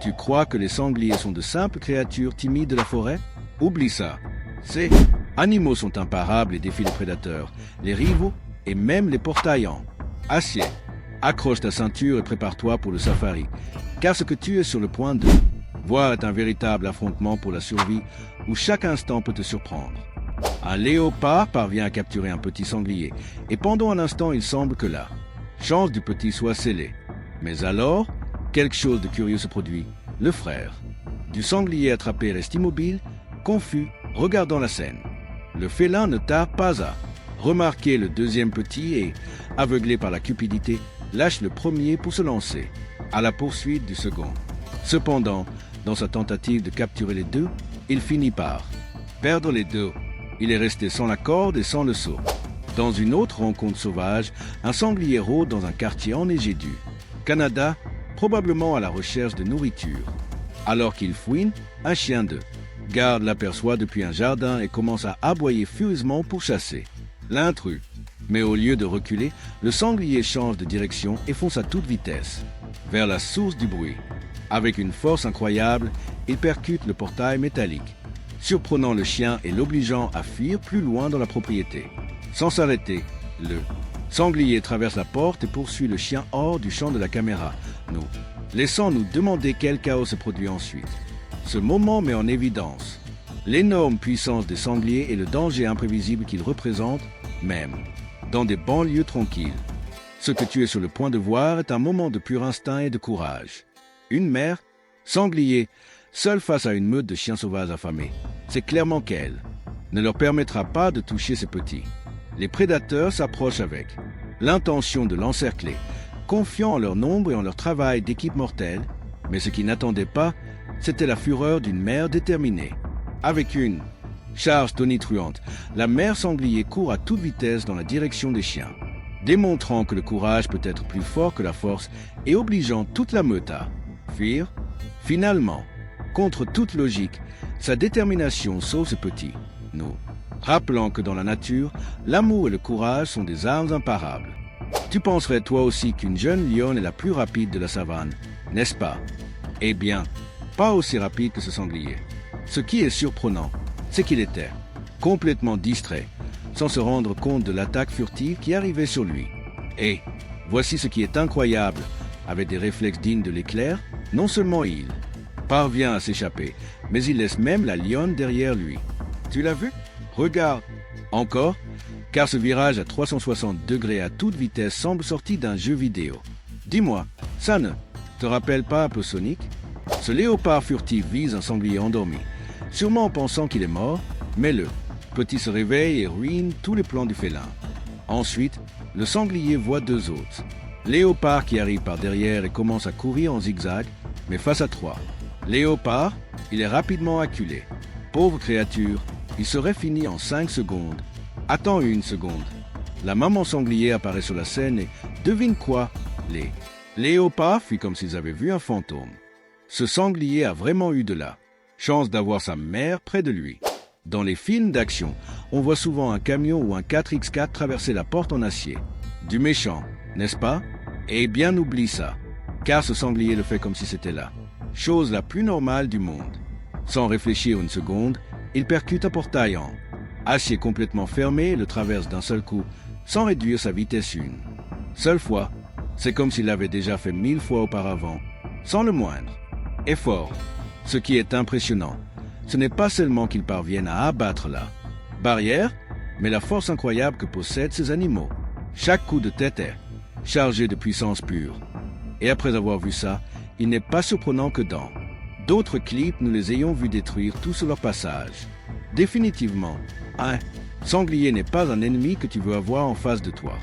Tu crois que les sangliers sont de simples créatures timides de la forêt? Oublie ça. Ces animaux sont imparables et défient les prédateurs, les rivaux et même les porte-aillants. Acier, accroche ta ceinture et prépare-toi pour le safari, car ce que tu es sur le point de voir est un véritable affrontement pour la survie où chaque instant peut te surprendre. Un léopard parvient à capturer un petit sanglier, et pendant un instant il semble que la chance du petit soit scellée. Mais alors, quelque chose de curieux se produit. Le frère du sanglier attrapé reste immobile, confus, regardant la scène. Le félin ne tarde pas à remarquer le deuxième petit et, aveuglé par la cupidité, lâche le premier pour se lancer à la poursuite du second. Cependant, dans sa tentative de capturer les deux, il finit par perdre les deux. Il est resté sans la corde et sans le seau. Dans une autre rencontre sauvage, un sanglier rôde dans un quartier enneigé du Canada, probablement à la recherche de nourriture. Alors qu'il fouine, un chien de garde l'aperçoit depuis un jardin et commence à aboyer furieusement pour chasser l'intrus. Mais au lieu de reculer, le sanglier change de direction et fonce à toute vitesse vers la source du bruit. Avec une force incroyable, il percute le portail métallique, surprenant le chien et l'obligeant à fuir plus loin dans la propriété. Sans s'arrêter, le sanglier traverse la porte et poursuit le chien hors du champ de la caméra, laissant nous demander quel chaos se produit ensuite. Ce moment met en évidence l'énorme puissance des sangliers et le danger imprévisible qu'ils représentent, même dans des banlieues tranquilles. Ce que tu es sur le point de voir est un moment de pur instinct et de courage. Une mère, sanglier, seule face à une meute de chiens sauvages affamés. C'est clairement qu'elle ne leur permettra pas de toucher ses petits. Les prédateurs s'approchent avec l'intention de l'encercler, confiants en leur nombre et en leur travail d'équipe mortelle, mais ce qu'ils n'attendaient pas, c'était la fureur d'une mère déterminée. Avec une charge tonitruante, la mère sanglier court à toute vitesse dans la direction des chiens, démontrant que le courage peut être plus fort que la force et obligeant toute la meute à fuir. Finalement, contre toute logique, sa détermination sauve ce petit, nous rappelant que dans la nature, l'amour et le courage sont des armes imparables. Tu penserais toi aussi qu'une jeune lionne est la plus rapide de la savane, n'est-ce pas? Eh bien, pas aussi rapide que ce sanglier. Ce qui est surprenant, c'est qu'il était complètement distrait, sans se rendre compte de l'attaque furtive qui arrivait sur lui. Et voici ce qui est incroyable, avec des réflexes dignes de l'éclair, non seulement il parvient à s'échapper, mais il laisse même la lionne derrière lui. Tu l'as vu? Regarde, encore, car ce virage à 360 degrés à toute vitesse semble sorti d'un jeu vidéo. Dis-moi, ça ne te rappelle pas un peu Sonic? Ce léopard furtif vise un sanglier endormi, sûrement en pensant qu'il est mort, mais le petit se réveille et ruine tous les plans du félin. Ensuite, le sanglier voit deux autres. Léopard qui arrive par derrière et commence à courir en zigzag, mais face à trois. Léopard, il est rapidement acculé. Pauvre créature, il serait fini en 5 secondes. Attends une seconde. La maman sanglier apparaît sur la scène et devine quoi? Les léopards fuient comme s'ils avaient vu un fantôme. Ce sanglier a vraiment eu de la chance d'avoir sa mère près de lui. Dans les films d'action, on voit souvent un camion ou un 4x4 traverser la porte en acier. Du méchant, n'est-ce pas? Eh bien, oublie ça, car ce sanglier le fait comme si c'était la chose la plus normale du monde. Sans réfléchir une seconde, il percute un portail en acier complètement fermé et le traverse d'un seul coup, sans réduire sa vitesse une seule fois. C'est comme s'il l'avait déjà fait 1000 fois auparavant, sans le moindre effort. Ce qui est impressionnant, ce n'est pas seulement qu'ils parviennent à abattre la barrière, mais la force incroyable que possèdent ces animaux. Chaque coup de tête est chargé de puissance pure. Et après avoir vu ça, il n'est pas surprenant que dans d'autres clips, nous les ayons vus détruire tout sur leur passage. Définitivement, un sanglier n'est pas un ennemi que tu veux avoir en face de toi.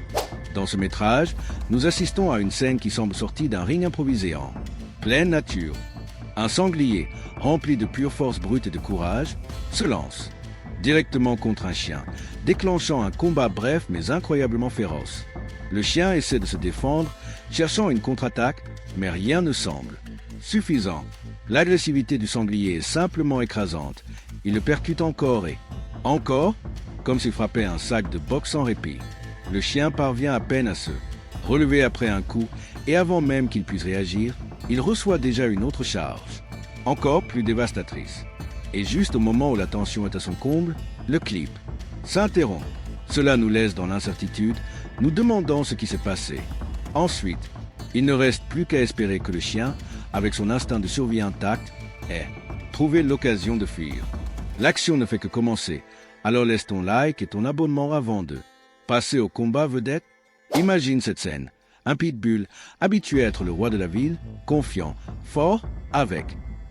Dans ce métrage, nous assistons à une scène qui semble sortie d'un ring improvisé en pleine nature. Un sanglier, rempli de pure force brute et de courage, se lance directement contre un chien, déclenchant un combat bref mais incroyablement féroce. Le chien essaie de se défendre, cherchant une contre-attaque, mais rien ne semble suffisant. L'agressivité du sanglier est simplement écrasante. Il le percute encore et encore, comme s'il frappait un sac de boxe sans répit. Le chien parvient à peine à se relever après un coup, et avant même qu'il puisse réagir, il reçoit déjà une autre charge, encore plus dévastatrice. Et juste au moment où la tension est à son comble, le clip s'interrompt. Cela nous laisse dans l'incertitude, nous demandant ce qui s'est passé. Ensuite, il ne reste plus qu'à espérer que le chien, avec son instinct de survie intact, ait trouvé l'occasion de fuir. L'action ne fait que commencer, alors laisse ton like et ton abonnement avant de passer au combat vedette. Imagine cette scène, un pitbull habitué à être le roi de la ville, confiant, fort, avec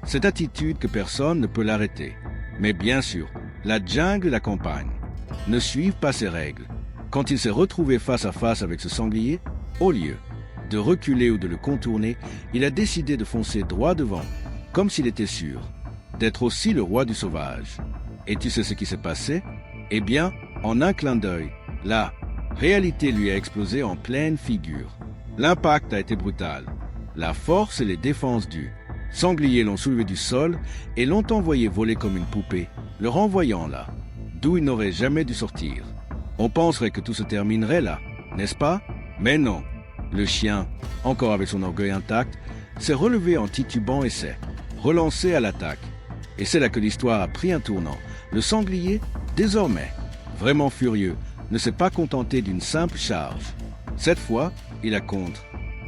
cette attitude que personne ne peut l'arrêter. Mais bien sûr, la jungle et la campagne ne suivent pas ces règles. Quand il s'est retrouvé face à face avec ce sanglier, au lieu de reculer ou de le contourner, il a décidé de foncer droit devant, comme s'il était sûr d'être aussi le roi du sauvage. Et tu sais ce qui s'est passé? Eh bien, en un clin d'œil, la réalité lui a explosé en pleine figure. L'impact a été brutal. La force et les défenses du sanglier l'ont soulevé du sol et l'ont envoyé voler comme une poupée, le renvoyant là, d'où il n'aurait jamais dû sortir. On penserait que tout se terminerait là, n'est-ce pas? Mais non. Le chien, encore avec son orgueil intact, s'est relevé en titubant et s'est relancé à l'attaque. Et c'est là que l'histoire a pris un tournant. Le sanglier, désormais, vraiment furieux, ne s'est pas contenté d'une simple charge. Cette fois, il a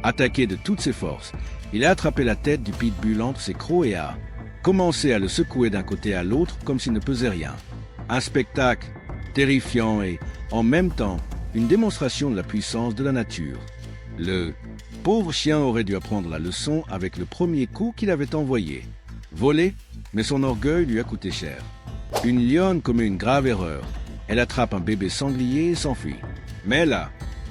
attaqué de toutes ses forces. Il a attrapé la tête du pitbull entre ses crocs et a commencé à le secouer d'un côté à l'autre comme s'il ne pesait rien. Un spectacle terrifiant et, en même temps, une démonstration de la puissance de la nature. Le pauvre chien aurait dû apprendre la leçon avec le premier coup qu'il avait envoyé. Volé, mais son orgueil lui a coûté cher. Une lionne commet une grave erreur. Elle attrape un bébé sanglier et s'enfuit. Mais la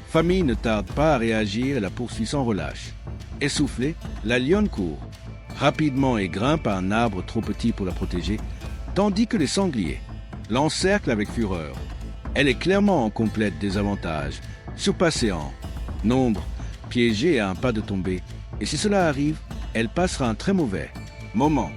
famille ne tarde pas à réagir et la poursuit sans relâche. Essoufflée, la lionne court rapidement et grimpe à un arbre trop petit pour la protéger, tandis que les sangliers l'encerclent avec fureur. Elle est clairement en complète désavantage, surpassée en nombre, piégée à un pas de tomber. Et si cela arrive, elle passera un très mauvais moment.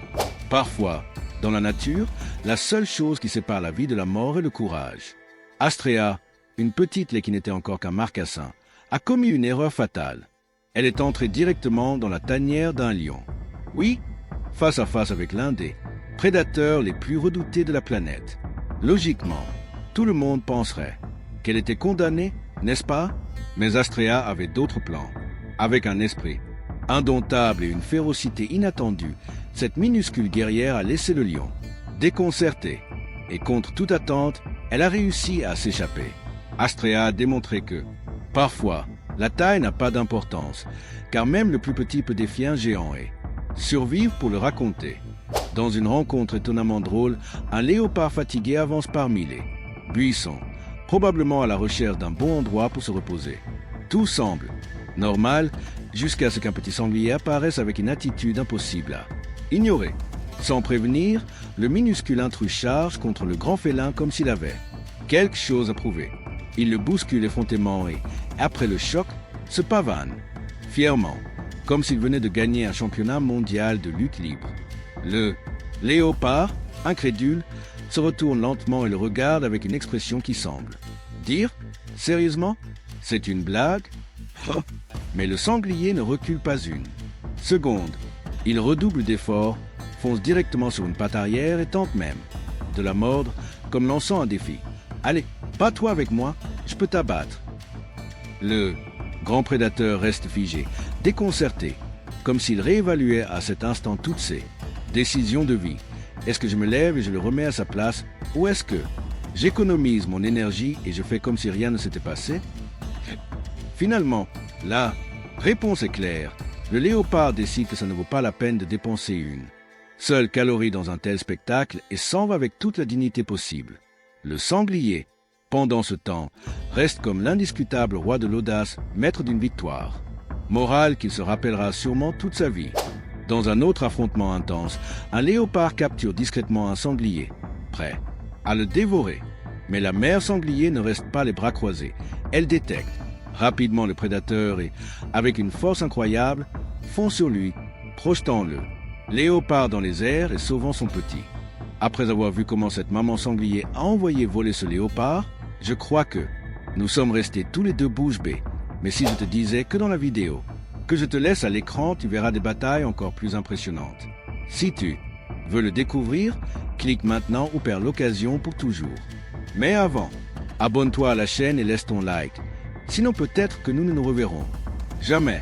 Parfois, dans la nature, la seule chose qui sépare la vie de la mort est le courage. Astrea, une petite lait qui n'était encore qu'un marcassin, a commis une erreur fatale. Elle est entrée directement dans la tanière d'un lion. Oui, face à face avec l'un des prédateurs les plus redoutés de la planète. Logiquement, tout le monde penserait qu'elle était condamnée, n'est-ce pas? Mais Astrea avait d'autres plans. Avec un esprit indomptable et une férocité inattendue, cette minuscule guerrière a laissé le lion déconcerté. Et contre toute attente, elle a réussi à s'échapper. Astrea a démontré que, parfois, la taille n'a pas d'importance, car même le plus petit peut défier un géant et survivre pour le raconter. Dans une rencontre étonnamment drôle, un léopard fatigué avance parmi les buissons, probablement à la recherche d'un bon endroit pour se reposer. Tout semble normal jusqu'à ce qu'un petit sanglier apparaisse avec une attitude impossible à ignorer. Sans prévenir, le minuscule intrus charge contre le grand félin comme s'il avait quelque chose à prouver. Il le bouscule effrontément et, après le choc, se pavane fièrement, comme s'il venait de gagner un championnat mondial de lutte libre. Le léopard, incrédule, se retourne lentement et le regarde avec une expression qui semble dire « Sérieusement? C'est une blague ?» Mais le sanglier ne recule pas une seconde. Il redouble d'efforts, fonce directement sur une patte arrière et tente même de la mordre comme lançant un défi. « Allez, bats-toi avec moi, je peux t'abattre. » Le grand prédateur reste figé, déconcerté, comme s'il réévaluait à cet instant toutes ses décisions de vie. Est-ce que je me lève et je le remets à sa place, ou est-ce que j'économise mon énergie et je fais comme si rien ne s'était passé? Finalement, la réponse est claire. Le léopard décide que ça ne vaut pas la peine de dépenser une seule calorie dans un tel spectacle et s'en va avec toute la dignité possible. Le sanglier, pendant ce temps, reste comme l'indiscutable roi de l'audace, maître d'une victoire. Morale qu'il se rappellera sûrement toute sa vie. Dans un autre affrontement intense, un léopard capture discrètement un sanglier, prêt à le dévorer. Mais la mère sanglier ne reste pas les bras croisés. Elle détecte rapidement le prédateur et, avec une force incroyable, fond sur lui, projetant le léopard dans les airs et sauvant son petit. Après avoir vu comment cette maman sanglier a envoyé voler ce léopard, je crois que nous sommes restés tous les deux bouche bée. Mais si je te disais que dans la vidéo, que je te laisse à l'écran, tu verras des batailles encore plus impressionnantes. Si tu veux le découvrir, clique maintenant ou perds l'occasion pour toujours. Mais avant, abonne-toi à la chaîne et laisse ton like. Sinon peut-être que nous ne nous reverrons jamais.